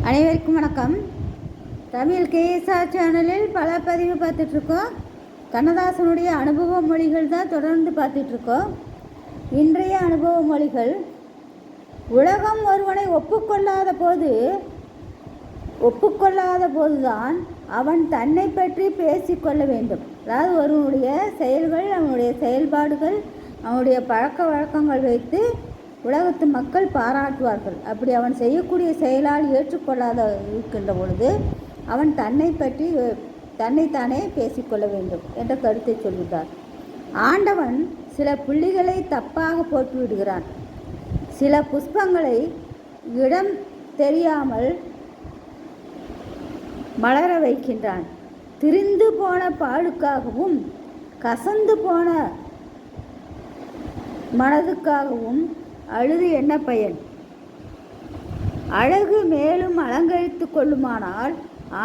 அனைவருக்கும் வணக்கம். தமிழ் கேஎஸ்ஆர் சேனலில் பல பதிவு பார்த்துட்ருக்கோம். கண்ணதாசனுடைய அனுபவ மொழிகள் தான் தொடர்ந்து பார்த்துட்ருக்கோம். இன்றைய அனுபவ மொழிகள்: உலகம் ஒருவனை ஒப்புக்கொள்ளாத போதுதான் அவன் தன்னை பற்றி பேசிக்கொள்ள வேண்டும். அதாவது ஒருவனுடைய செயல்கள், அவனுடைய செயல்பாடுகள், அவனுடைய பழக்க வழக்கங்கள் வைத்து உலகத்து மக்கள் பாராட்டுவார்கள். அப்படி அவன் செய்யக்கூடிய செயலால் ஏற்றுக்கொள்ளாத இருக்கின்ற பொழுது அவன் தன்னைத்தானே பேசிக்கொள்ள வேண்டும் என்ற கருத்தை சொல்கிறார். ஆண்டவன் சில புள்ளிகளை தப்பாக போட்டு விடுகிறான். சில புஷ்பங்களை இடம் தெரியாமல் மலர வைக்கின்றான். திரிந்து போன பாலுக்காகவும் கசந்து போன மனதுக்காகவும் அழுது என்ன பயன்? அழகு மேலும் அலங்கரித்து கொள்ளுமானால்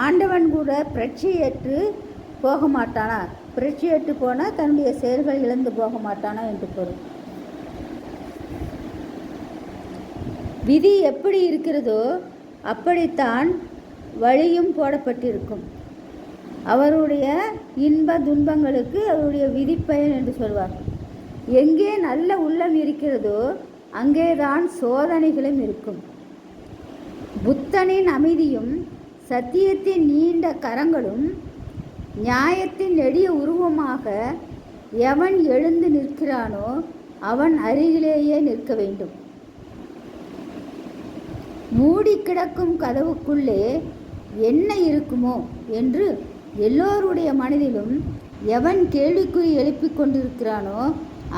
ஆண்டவன் கூட பிரட்சியற்று போக மாட்டானா? பிரட்சியற்று போனால் தன்னுடைய செயல்கள் இழந்து போக மாட்டானா என்று பொருள். விதி எப்படி இருக்கிறதோ அப்படித்தான் வழியும் போடப்பட்டிருக்கும். அவருடைய இன்ப துன்பங்களுக்கு அவருடைய விதிப்பயன் என்று சொல்வார். எங்கே நல்ல உள்ளம் இருக்கிறதோ அங்கேதான் சோதனைகளும் இருக்கும். புத்தனின் அமைதியும் சத்தியத்தின் நீண்ட கரங்களும் நியாயத்தின் நெடிய உருவமாக எவன் எழுந்து நிற்கிறானோ அவன் அருகிலேயே நிற்க வேண்டும். மூடி கிடக்கும் கதவுக்குள்ளே என்ன இருக்குமோ என்று எல்லோருடைய மனதிலும் எவன் கேள்விக்குறி எழுப்பிக் கொண்டிருக்கிறானோ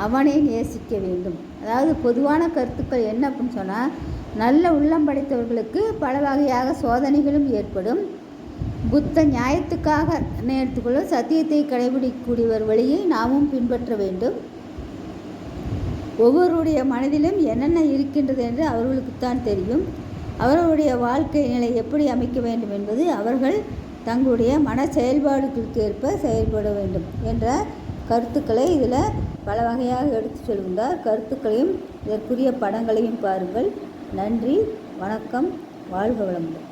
அவனை நேசிக்க வேண்டும். அதாவது பொதுவான கருத்துக்கள் என்ன அப்படின்னு சொன்னால், நல்ல உள்ளம் படைத்தவர்களுக்கு பல வகையாக சோதனைகளும் ஏற்படும். புத்த நியாயத்துக்காக நேர்த்துக்கொள்ள சத்தியத்தை கடைபிடிக்கக்கூடியவர் வழியை நாமும் பின்பற்ற வேண்டும். ஒவ்வொருடைய மனதிலும் என்னென்ன இருக்கின்றது என்று அவர்களுக்குத்தான் தெரியும். அவர்களுடைய வாழ்க்கை நிலை எப்படி அமைக்க வேண்டும் என்பது அவர்கள் தங்களுடைய மன செயல்பாடுகளுக்கு ஏற்ப செயல்பட வேண்டும் என்ற கருத்துக்களை இதில் பல வகையாக எடுத்து சொல்கின்றார். கருத்துக்களையும் இதற்குரிய படங்களையும் பாருங்கள். நன்றி, வணக்கம், வாழ்க வளமுடன்.